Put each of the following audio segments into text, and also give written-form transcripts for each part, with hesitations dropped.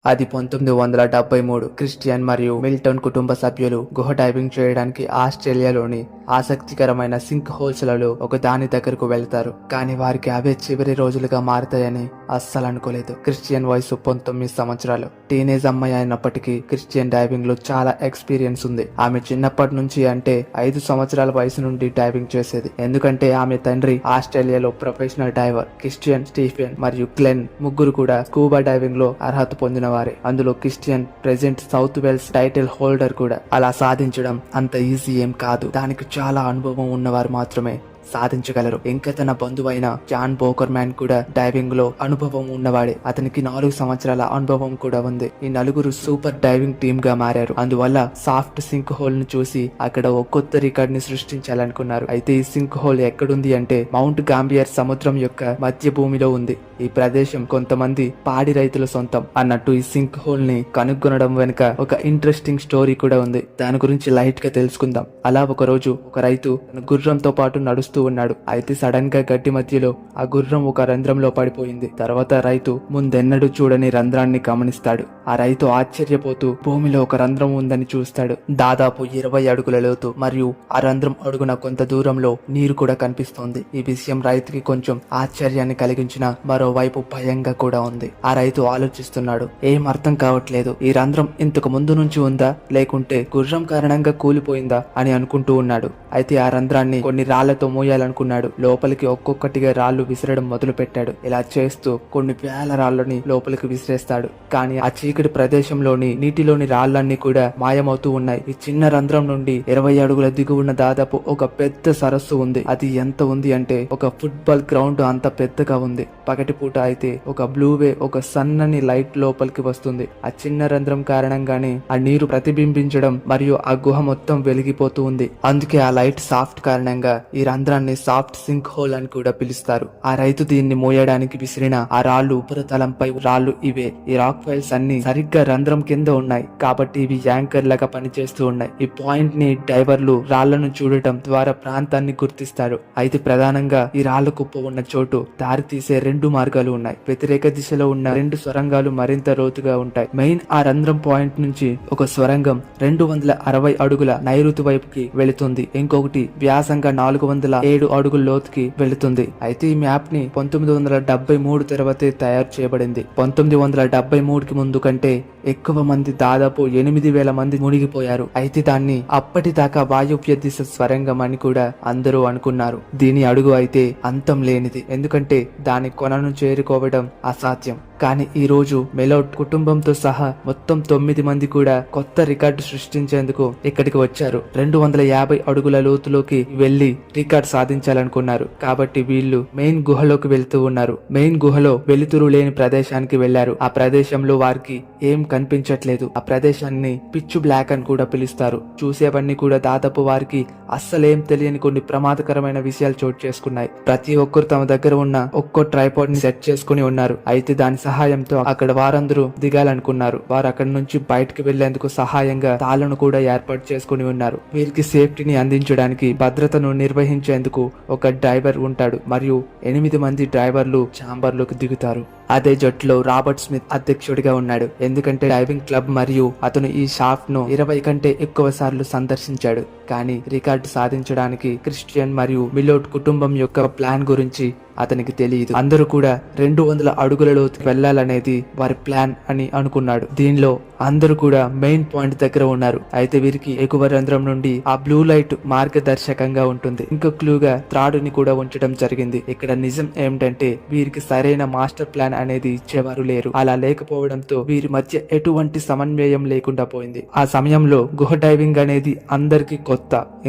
అది 1973 క్రిస్టియన్ మరియు మిల్టన్ కుటుంబ సభ్యులు గుహ డైవింగ్ చేయడానికి ఆస్ట్రేలియాలోని ఆసక్తికరమైన సింక్ హోల్స్ లలో ఒక దాని దగ్గరకు వెళ్తారు. కానీ వారికి అవే చివరి రోజులుగా మారతాయని అస్సలు అనుకోలేదు. క్రిస్టియన్ వయసు 19 సంవత్సరాలు. టీనేజ్ అమ్మాయి అయినప్పటికీ క్రిస్టియన్ డైవింగ్ లో చాలా ఎక్స్పీరియన్స్ ఉంది. ఆమె చిన్నప్పటి నుంచి అంటే 5 సంవత్సరాల వయసు నుండి డైవింగ్ చేసేది. ఎందుకంటే ఆమె తండ్రి ఆస్ట్రేలియాలో ప్రొఫెషనల్ డైవర్. క్రిస్టియన్, స్టీఫెన్ మరియు గ్లెన్ ముగ్గురు కూడా స్కూబా డైవింగ్ లో అర్హత పొందిన వారే. అందులో Christian present South Wales title holder కూడా. అలా సాధించడం అంత ఈజీ ఏం కాదు. దానికి చాలా అనుభవం ఉన్నవారు మాత్రమే సాధించగలరు. ఇంకా తన బంధువైన జాన్ బోకర్ మ్యాన్ కూడా డైవింగ్ లో అనుభవం ఉన్నవాడే. అతనికి 4 సంవత్సరాల అనుభవం కూడా ఉంది. ఈ నలుగురు సూపర్ డైవింగ్ టీమ్ గా మారారు. అందువల్ల సాఫ్ట్ సింక్ హోల్ ను చూసి అక్కడ ఒక కొత్త రికార్డ్ ని సృష్టించాలనుకున్నారు. అయితే ఈ సింక్ హోల్ ఎక్కడుంది అంటే మౌంట్ గాంబియర్ సముద్రం యొక్క మధ్య భూమిలో ఉంది. ఈ ప్రదేశం కొంతమంది పాడి రైతుల సొంతం అన్నట్టు ఈ సింక్ హోల్ ని కనుగొనడం వెనుక ఒక ఇంట్రెస్టింగ్ స్టోరీ కూడా ఉంది. దాని గురించి లైట్ గా తెలుసుకుందాం. అలా ఒక రోజు ఒక రైతు తన గుర్రంతో పాటు నడుస్తూ ఉన్నాడు. అయితే సడన్ గా గడ్డి మధ్యలో ఆ గుర్రం ఒక రంధ్రంలో పడిపోయింది. తర్వాత రైతు ముందెన్నడూ చూడని రంధ్రాన్ని గమనిస్తాడు. ఆ రైతు ఆశ్చర్యపోతూ భూమిలో ఒక రంధ్రం ఉందని చూస్తాడు. దాదాపు 20 అడుగుల లోతు మరియు ఆ రంధ్రం అడుగున కొంత దూరంలో నీరు కూడా కనిపిస్తోంది. ఈ విషయం రైతుకి కొంచెం ఆశ్చర్యాన్ని కలిగించిన మరోవైపు భయంగా కూడా ఉంది. ఆ రైతు ఆలోచిస్తున్నాడు, ఏం అర్థం కావట్లేదు. ఈ రంధ్రం ఇంతకు ముందు నుంచి ఉందా లేకుంటే గుర్రం కారణంగా కూలిపోయిందా అని అనుకుంటూ ఉన్నాడు. అయితే ఆ రంధ్రాన్ని కొన్ని రాళ్లతో మూయాలనుకున్నాడు. లోపలికి ఒక్కొక్కటిగా రాళ్లు విసిరడం మొదలు పెట్టాడు. ఇలా చేస్తూ కొన్ని వేల రాళ్లని లోపలికి విసిరేస్తాడు. కానీ ఆ చీకటి ప్రదేశంలోని నీటిలోని రాళ్లన్నీ కూడా మాయమవుతూ ఉన్నాయి. ఈ చిన్న రంధ్రం నుండి 20 అడుగుల దిగువన దాదాపు ఒక పెద్ద సరస్సు ఉంది. అది ఎంత ఉంది అంటే ఒక ఫుట్బాల్ గ్రౌండ్ అంత పెద్దగా ఉంది. పగటి పూట అయితే ఒక బ్లూవే ఒక సన్నని లైట్ లోపలికి వస్తుంది. ఆ చిన్న రంధ్రం కారణంగానే ఆ నీరు ప్రతిబింబించడం మరియు ఆ గుహ మొత్తం వెలిగిపోతూ ఉంది. అందుకే ఆ లైట్ సాఫ్ట్ కారణంగా ఈ రంధ్రాన్ని సాఫ్ట్ సింక్ హోల్ అని కూడా పిలుస్తారు. ఆ రైతు దీన్ని మోయడానికి విసిరిన ఆ రాళ్లు ఉపరితలంపై రాళ్లు ఇవే. ఈ రాక్ ఫైల్స్ అన్ని సరిగ్గా రంధ్రం కింద ఉన్నాయి కాబట్టి ఇవి యాంకర్ లాగా పనిచేస్తూ ఉన్నాయి. ఈ పాయింట్ ని డైవర్లు రాళ్లను చూడటం ద్వారా ప్రాంతాన్ని గుర్తిస్తారు. అయితే ప్రధానంగా ఈ రాళ్ల కుప్ప ఉన్న చోటు దారి తీసే 2 మార్గాలు ఉన్నాయి. వ్యతిరేక దిశలో ఉన్న 2 సొరంగాలు మరింత లోతుగా ఉంటాయి. మెయిన్ ఆ రంధ్రం పాయింట్ నుంచి ఒక సొరంగం 260 అడుగుల నైరుతి వైపుకి వెళుతుంది. ఇంకొకటి వ్యాసంగా 407 అడుగుల లోతుకి వెళుతుంది. అయితే ఈ మ్యాప్ ని 1973 తర్వాతే తయారు చేయబడింది. 1973కి ముందు కంటే ఎక్కువ మంది దాదాపు 8,000 మంది మునిగిపోయారు. అయితే దాన్ని అప్పటిదాకా వాయువ్య దిశ స్వరంగం అని కూడా అందరూ అనుకున్నారు. దీని అడుగు అయితే అంతం లేనిది. ఎందుకంటే దాని కొనను చేరుకోవడం అసాధ్యం. కానీ ఈ రోజు మెలోట్ కుటుంబంతో సహా మొత్తం 9 మంది కూడా కొత్త రికార్డు సృష్టించేందుకు ఇక్కడికి వచ్చారు. 250 అడుగుల లోతులోకి వెళ్లి రికార్డ్ సాధించాలనుకున్నారు. కాబట్టి వీళ్ళు మెయిన్ గుహలోకి వెళ్తూ ఉన్నారు. మెయిన్ గుహలో వెలుతురు లేని ప్రదేశానికి వెళ్లారు. ఆ ప్రదేశంలో వారికి ఏం కనిపించట్లేదు. ఆ ప్రదేశాన్ని పిచ్చు బ్లాక్ అని కూడా పిలుస్తారు. చూసేవన్నీ కూడా దాదాపు వారికి అస్సలేం తెలియని కొన్ని ప్రమాదకరమైన విషయాలు చోటు చేసుకున్నాయి. ప్రతి ఒక్కరు తమ దగ్గర ఉన్న ఒక్కో ట్రైపాడ్ ని సెట్ చేసుకుని ఉన్నారు. అయితే దాని సహాయంతో అక్కడ వారందరూ దిగాలనుకున్నారు. వారు అక్కడి నుంచి బయటకు వెళ్లేందుకు సహాయంగా తాళ్లను కూడా ఏర్పాటు చేసుకుని ఉన్నారు. వీరికి సేఫ్టీని అందించడానికి భద్రతను నిర్వహించేందుకు ఒక డ్రైవర్ ఉంటాడు మరియు 8 మంది డ్రైవర్లు చాంబర్ లోకి దిగుతారు. అదే జట్టులో రాబర్ట్ స్మిత్ అధ్యక్షుడిగా ఉన్నాడు. ఎందుకంటే డైవింగ్ క్లబ్ మరియు అతను ఈ షాఫ్ట్ ను 20 కంటే ఎక్కువ సార్లు సందర్శించాడు. కానీ రికార్డు సాధించడానికి క్రిస్టియన్ మరియు మిలోట్ కుటుంబం యొక్క ప్లాన్ గురించి అతనికి తెలియదు. అందరూ కూడా 200 అడుగుల లోతుకి వెళ్లాలనేది వారి ప్లాన్ అని అనుకున్నాడు. దీనిలో అందరూ కూడా మెయిన్ పాయింట్ దగ్గర ఉన్నారు. అయితే వీరికి ఎగువ రంధ్రం నుండి ఆ బ్లూ లైట్ మార్గదర్శకంగా ఉంటుంది. ఇంకో క్లూగా త్రాడుని కూడా ఉంచడం జరిగింది. ఇక్కడ నిజం ఏమిటంటే వీరికి సరైన మాస్టర్ ప్లాన్ అనేది ఇచ్చేవారు లేరు. అలా లేకపోవడంతో వీరి మధ్య ఎటువంటి సమన్వయం లేకుండా పోయింది. ఆ సమయంలో గుహ డైవింగ్ అనేది అందరికీ కొత్త.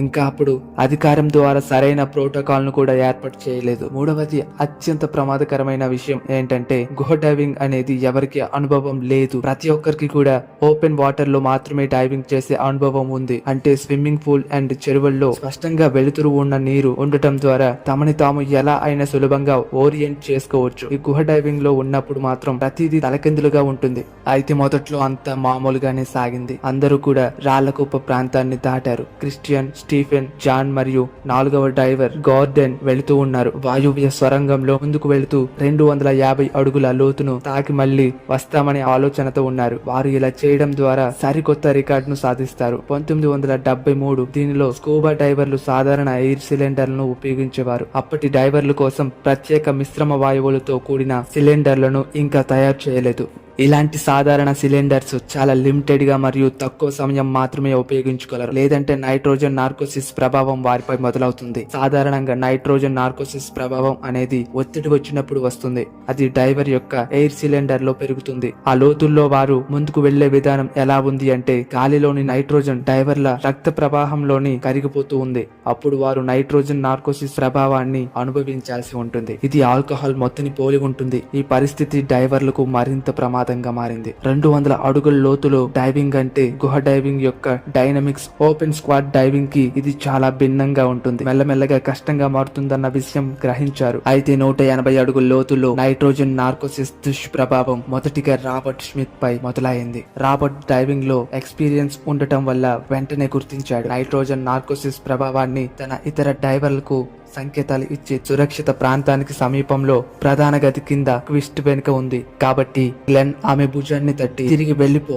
ఇంకా అప్పుడు అధికారం ద్వారా సరైన ప్రోటోకాల్ ను కూడా ఏర్పాటు చేయలేదు. మూడవది అత్యంత ప్రమాదకరమైన విషయం ఏంటంటే గుహ డైవింగ్ అనేది ఎవరికి అనుభవం లేదు. ప్రతి ఒక్కరికి కూడా ఓపెన్ వాటర్ లో మాత్రమే డైవింగ్ చేసే అనుభవం ఉంది. అంటే స్విమ్మింగ్ పూల్ అండ్ చెరువుల్లో స్పష్టంగా వెలుతురు ఉన్న నీరు ఉండటం ద్వారా తమని తాము ఎలా అయినా సులభంగా ఓరియంట్ చేసుకోవచ్చు. ఈ గుహ డైవింగ్ లో ఉన్నప్పుడు మాత్రం ప్రతిదీ తలకిందులుగా ఉంటుంది. అయితే మొదట్లో అంతా మామూలుగానే సాగింది. అందరూ కూడా రాళ్లకుప్ప ప్రాంతాన్ని దాటారు. క్రిస్టియన్, స్టీఫెన్, జాన్ మరియు 4వ డ్రైవర్ గార్డెన్ వెళుతూ ఉన్నారు. వాయువ్య సొరంగంలో ముందుకు వెళుతూ 250 అడుగుల లోతును తాకి మళ్లీ వస్తామనే ఆలోచనతో ఉన్నారు. వారు ఇలా చేయడం ద్వారా సరికొత్త రికార్డును సాధిస్తారు. 1973 దీనిలో స్కూబా డైవర్లు సాధారణ ఎయిర్ సిలిండర్లను ఉపయోగించేవారు. అప్పటి డైవర్ల కోసం ప్రత్యేక మిశ్రమ వాయువులతో కూడిన సిలిండర్లను ఇంకా తయారు చేయలేదు. ఇలాంటి సాధారణ సిలిండర్స్ చాలా లిమిటెడ్ గా మరియు తక్కువ సమయం మాత్రమే ఉపయోగించుకోగలరు, లేదంటే నైట్రోజన్ నార్కోసిస్ ప్రభావం వారిపై మొదలవుతుంది. సాధారణంగా నైట్రోజన్ నార్కోసిస్ ప్రభావం అనేది ఒత్తిడి వచ్చినప్పుడు వస్తుంది. అది డైవర్ యొక్క ఎయిర్ సిలిండర్ లో పెరుగుతుంది. ఆ లోతుల్లో వారు ముందుకు వెళ్లే విధానం ఎలా ఉంది అంటే గాలిలోని నైట్రోజన్ డైవర్ల రక్త ప్రవాహంలోని కరిగిపోతూ ఉంది. అప్పుడు వారు నైట్రోజన్ నార్కోసిస్ ప్రభావాన్ని అనుభవించాల్సి ఉంటుంది. ఇది ఆల్కహాల్ మొత్తిని పోలి ఉంటుంది. ఈ పరిస్థితి డైవర్లకు మరింత ప్రమాదంగా మారింది. 200 అడుగుల లోతులో డైవింగ్ అంటే గుహ డైవింగ్ యొక్క డైనమిక్స్ ఓపెన్ స్క్వాడ్ డైవింగ్ కి ఇది చాలా భిన్నంగా ఉంటుంది. మెల్లమెల్లగా కష్టంగా మారుతుందన్న విషయం గ్రహించారు. అయితే 180 అడుగుల లోతులో నైట్రోజన్ నార్కోసిస్ దుష్ప్రభావం మొదటిగా రాబర్ట్ స్మిత్ పై మొదలైంది. రాబర్ట్ డైవింగ్ లో ఎక్స్పీరియన్స్ ఉండటం వల్ల వెంటనే గుర్తించాడు. నైట్రోజన్ నార్కోసిస్ ప్రభావాన్ని తన ఇతర డైవర్లకు సంకేతాలు ఇచ్చే సురక్షిత ప్రాంతానికి సమీపంలో ప్రధాన గది కింద క్విస్ట్ వెనుక ఉంది. కాబట్టి గ్లెన్ ఆమె భుజాన్ని తట్టి తిరిగి వెళ్ళిపో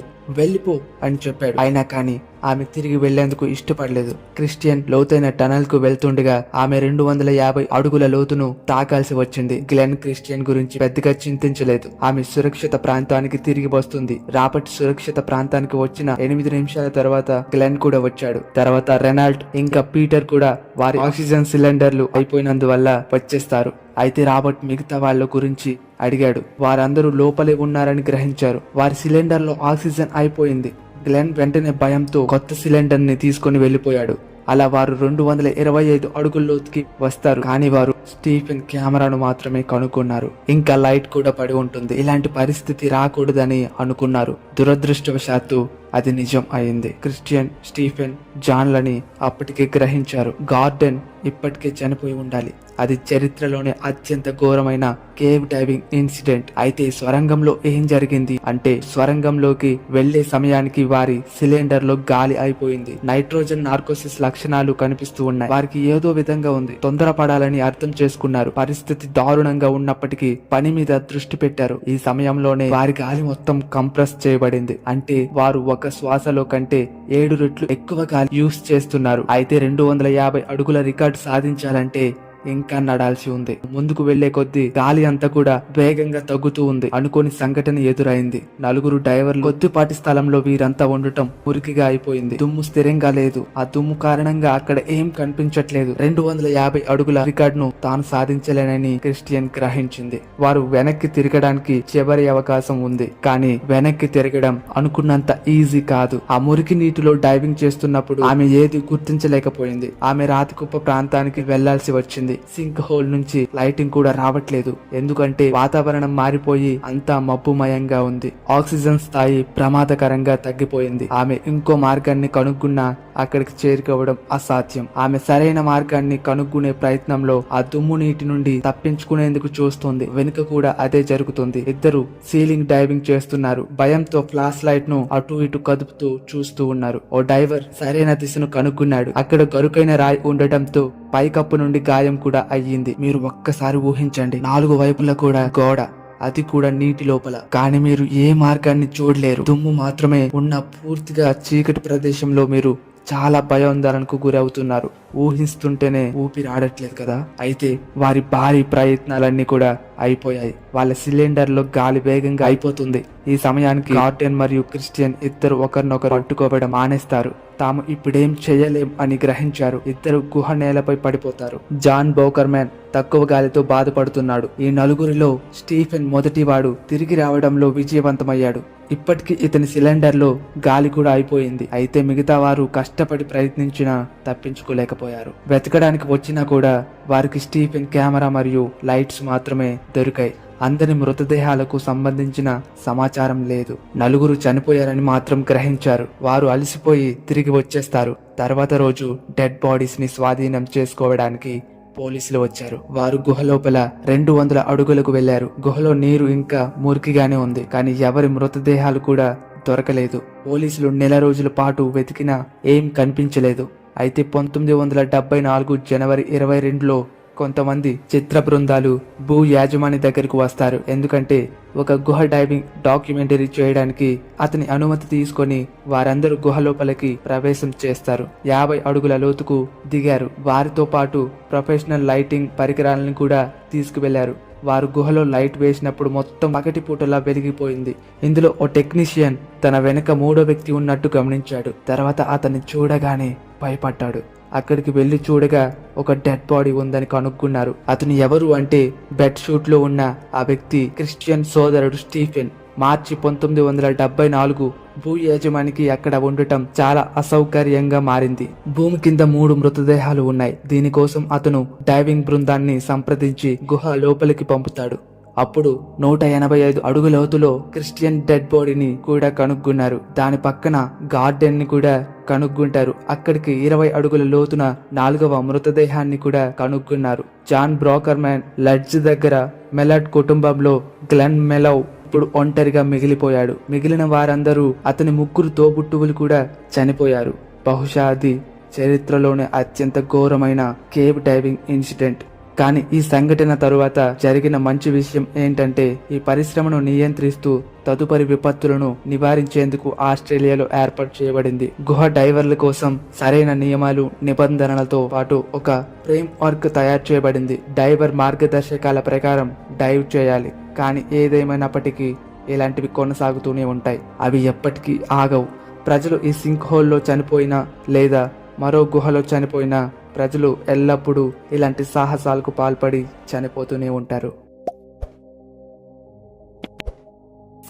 అని చెప్పాడు. అయినా కానీ ఆమె తిరిగి వెళ్లేందుకు ఇష్టపడలేదు. క్రిస్టియన్ లోతైన టనల్ కు వెళ్తుండగా ఆమె 250 అడుగుల లోతును తాకాల్సి వచ్చింది. గ్లెన్ క్రిస్టియన్ గురించి పెద్దగా చింతించలేదు. ఆమె సురక్షిత ప్రాంతానికి తిరిగి వస్తుంది. రాబర్ట్ సురక్షిత ప్రాంతానికి వచ్చిన 8 నిమిషాల తర్వాత గ్లెన్ కూడా వచ్చాడు. తర్వాత రెనాల్డ్ ఇంకా పీటర్ కూడా వారి ఆక్సిజన్ సిలిండర్లు అయిపోయినందువల్ల వచ్చేస్తారు. అయితే రాబర్ట్ మిగతా వాళ్ళ గురించి అడిగాడు. వారందరూ లోపలే ఉన్నారని గ్రహించారు. వారి సిలిండర్ లో ఆక్సిజన్ అయిపోయింది. గ్లెన్ వెంటనే భయంతో కొత్త సిలిండర్ ని తీసుకుని వెళ్లిపోయాడు. అలా వారు 225 అడుగుల్లోకి వస్తారు. కానీ వారు స్టీఫెన్ కెమెరాను మాత్రమే కనుక్కున్నారు. ఇంకా లైట్ కూడా పడి ఉంటుంది. ఇలాంటి పరిస్థితి రాకూడదని అనుకున్నారు. దురదృష్టవశాత్తు అది నిజం అయింది. క్రిస్టియన్, స్టీఫెన్, జాన్లని అప్పటికే గ్రహించారు. గార్డెన్ ఇప్పటికే చనిపోయి ఉండాలి. అది చరిత్రలోనే అత్యంత ఘోరమైన కేవ్ డైవింగ్ ఇన్సిడెంట్. అయితే స్వరంగంలో ఏం జరిగింది అంటే స్వరంగంలోకి వెళ్లే సమయానికి వారి సిలిండర్ లో గాలి అయిపోయింది. నైట్రోజన్ నార్కోసిస్ లక్షణాలు కనిపిస్తూ ఉన్నాయి. వారికి ఏదో విధంగా ఉంది. తొందరపడాలని అర్థం చేసుకున్నారు. పరిస్థితి దారుణంగా ఉన్నప్పటికీ పని మీద దృష్టి పెట్టారు. ఈ సమయంలోనే వారి గాలి మొత్తం కంప్రెస్ చేయబడింది. అంటే వారు ఒక శ్వాసలో కంటే 7 రెట్లు ఎక్కువ గాలి యూస్ చేస్తున్నారు. అయితే 250 అడుగుల రికార్డు సాధించాలంటే ఇంకా నడాల్సి ఉంది. ముందుకు వెళ్లే కొద్దీ గాలి అంతా కూడా వేగంగా తగ్గుతూ ఉంది. అనుకోని సంఘటన ఎదురైంది. 4 డ్రైవర్లు కొద్దిపాటి స్థలంలో వీరంతా ఉండటం మురికిగా అయిపోయింది. దుమ్ము స్థిరంగా లేదు. ఆ దుమ్ము కారణంగా అక్కడ ఏం కనిపించట్లేదు. 250 అడుగుల రికార్డును తాను సాధించలేనని క్రిస్టియన్ గ్రహించింది. వారు వెనక్కి తిరగడానికి చివరి అవకాశం ఉంది. కానీ వెనక్కి తిరగడం అనుకున్నంత ఈజీ కాదు. ఆ మురికి నీటిలో డైవింగ్ చేస్తున్నప్పుడు ఆమె ఏది గుర్తించలేకపోయింది. ఆమె రాతికుప్ప ప్రాంతానికి వెళ్లాల్సి వచ్చింది. సింక్ హోల్ నుంచి లైటింగ్ కూడా రావట్లేదు. ఎందుకంటే వాతావరణం మారిపోయి అంతా మబ్బుమయంగా ఉంది. ఆక్సిజన్ స్థాయి ప్రమాదకరంగా తగ్గిపోయింది. ఆమె ఇంకో మార్గాన్ని కనుక్కున్నా అక్కడికి చేరుకోవడం అసాధ్యం. ఆమె సరైన మార్గాన్ని కనుక్కునే ప్రయత్నంలో ఆ దుమ్ము నీటి నుండి తప్పించుకునేందుకు చూస్తుంది. వెనుక కూడా అదే జరుగుతుంది. ఇద్దరు సీలింగ్ డైవింగ్ చేస్తున్నారు. భయంతో ఫ్లాష్ లైట్ ను అటు ఇటు కదుపుతూ చూస్తూ ఉన్నారు. ఓ డైవర్ సరైన దిశను కనుక్కున్నాడు. అక్కడ గరుకైన రాయి ఉండటంతో పైకప్పు నుండి గాయం కూడా అయ్యింది. మీరు ఒక్కసారి ఊహించండి, 4 వైపులా కూడా గోడ, అది కూడా నీటి లోపల. కానీ మీరు ఏ మార్గాన్ని చూడలేరు. దుమ్ము మాత్రమే ఉన్న పూర్తిగా చీకటి ప్రదేశంలో మీరు చాలా భయాందోళనకు గురవుతున్నారు. ఊహిస్తుంటేనే ఊపిరి ఆడట్లేదు కదా. అయితే వారి భారీ ప్రయత్నాలన్నీ కూడా అయిపోయాయి. వాళ్ళ సిలిండర్ లో గాలి వేగంగా అయిపోతుంది. ఈ సమయానికి గార్డెన్ మరియు క్రిస్టియన్ ఇద్దరు ఒకరినొకరు పట్టుకోవడం మానేస్తారు. తాము ఇప్పుడేం చేయలేం అని గ్రహించారు. ఇద్దరు గుహ నేలపై పడిపోతారు. జాన్ బోకర్మ్యాన్ తక్కువ గాలితో బాధపడుతున్నాడు. ఈ 4 స్టీఫెన్ మొదటివాడు తిరిగి రావడంలో విజయవంతమయ్యాడు. ఇప్పటికీ ఇతని సిలిండర్ లో గాలి కూడా అయిపోయింది. అయితే మిగతా వారు కష్టపడి ప్రయత్నించినా తప్పించుకోలేకపోయారు. వెతకడానికి వచ్చినా కూడా వారికి స్టీఫెన్ కెమెరా మరియు లైట్స్ మాత్రమే దొరికాయి. అందరి మృతదేహాలకు సంబంధించిన సమాచారం లేదు. 4 చనిపోయారని మాత్రం గ్రహించారు. వారు అలసిపోయి తిరిగి వచ్చేస్తారు. తర్వాత రోజు డెడ్ బాడీస్ ని స్వాధీనం చేసుకోవడానికి పోలీసులు వచ్చారు. వారు గుహ లోపల 200 అడుగులకు వెళ్లారు. గుహలో నీరు ఇంకా మురికిగానే ఉంది, కానీ ఎవరి మృతదేహాలు కూడా దొరకలేదు. పోలీసులు నెల రోజుల పాటు వెతికినా ఏం కనిపించలేదు. అయితే 1974 జనవరి 22లో కొంతమంది చిత్ర బృందాలు భూ యాజమాని దగ్గరకు వస్తారు. ఎందుకంటే ఒక గుహ డైవింగ్ డాక్యుమెంటరీ చేయడానికి అతని అనుమతి తీసుకొని వారందరూ గుహ లోపలికి ప్రవేశం చేస్తారు. 50 అడుగుల లోతుకు దిగారు. వారితో పాటు ప్రొఫెషనల్ లైటింగ్ పరికరాలను కూడా తీసుకువెళ్లారు. వారు గుహలో లైట్ వేసినప్పుడు మొత్తం పగటిపూటలా వెలిగిపోయింది. ఇందులో ఓ టెక్నీషియన్ తన వెనక 3వ వ్యక్తి ఉన్నట్టు గమనించాడు. తర్వాత అతన్ని చూడగానే భయపడ్డాడు. అక్కడికి వెళ్లి చూడగా ఒక డెడ్ బాడీ ఉందని కనుక్కున్నారు. అతను ఎవరు అంటే బెడ్ షూట్ లో ఉన్న ఆ వ్యక్తి క్రిస్టియన్ సోదరుడు స్టీఫెన్. మార్చి 1974 భూ యజమానికి అక్కడ ఉండటం చాలా అసౌకర్యంగా మారింది. భూమి కింద 3 మృతదేహాలు ఉన్నాయి. దీనికోసం అతను డైవింగ్ బృందాన్ని సంప్రదించి గుహ లోపలికి పంపుతాడు. అప్పుడు 185 అడుగుల లోతులో క్రిస్టియన్ డెడ్ బాడీని కూడా కనుగొన్నారు. దాని పక్కన గార్డెన్ ని కూడా కనుగొంటారు. అక్కడికి 20 అడుగుల లోతున 4వ మృతదేహాన్ని కూడా కనుగొన్నారు. జాన్ బ్రోకర్మ్యాన్ లడ్జ్ దగ్గర మెలట్ కుటుంబంలో గ్లెన్ మెలవ్ ఇప్పుడు ఒంటరిగా మిగిలిపోయాడు. మిగిలిన వారందరూ అతని 3 తోబుట్టువులు కూడా చనిపోయారు. బహుశా అది చరిత్రలోనే అత్యంత ఘోరమైన కేవ్ డైవింగ్ ఇన్సిడెంట్. కానీ ఈ సంఘటన తరువాత జరిగిన మంచి విషయం ఏంటంటే ఈ పరిశ్రమను నియంత్రిస్తూ తదుపరి విపత్తులను నివారించేందుకు ఆస్ట్రేలియాలో ఏర్పాటు చేయబడింది. గుహ డైవర్ల కోసం సరైన నియమాలు, నిబంధనలతో పాటు ఒక ఫ్రేమ్ వర్క్ తయారు చేయబడింది. డైవర్ మార్గదర్శకాల ప్రకారం డైవ్ చేయాలి. కానీ ఏదేమైనప్పటికీ ఇలాంటివి కొనసాగుతూనే ఉంటాయి. అవి ఎప్పటికీ ఆగవు. ప్రజలు ఈ సింక్ హోల్లో చనిపోయినా లేదా మరో గుహలో చనిపోయినా ప్రజలు ఎల్లప్పుడూ ఇలాంటి సాహసాలకు పాల్పడి చనిపోతూనే ఉంటారు.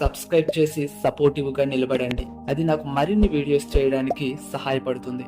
సబ్స్క్రైబ్ చేసి సపోర్టివ్గా నిలబడండి. అది నాకు మరిన్ని వీడియోస్ చేయడానికి సహాయపడుతుంది.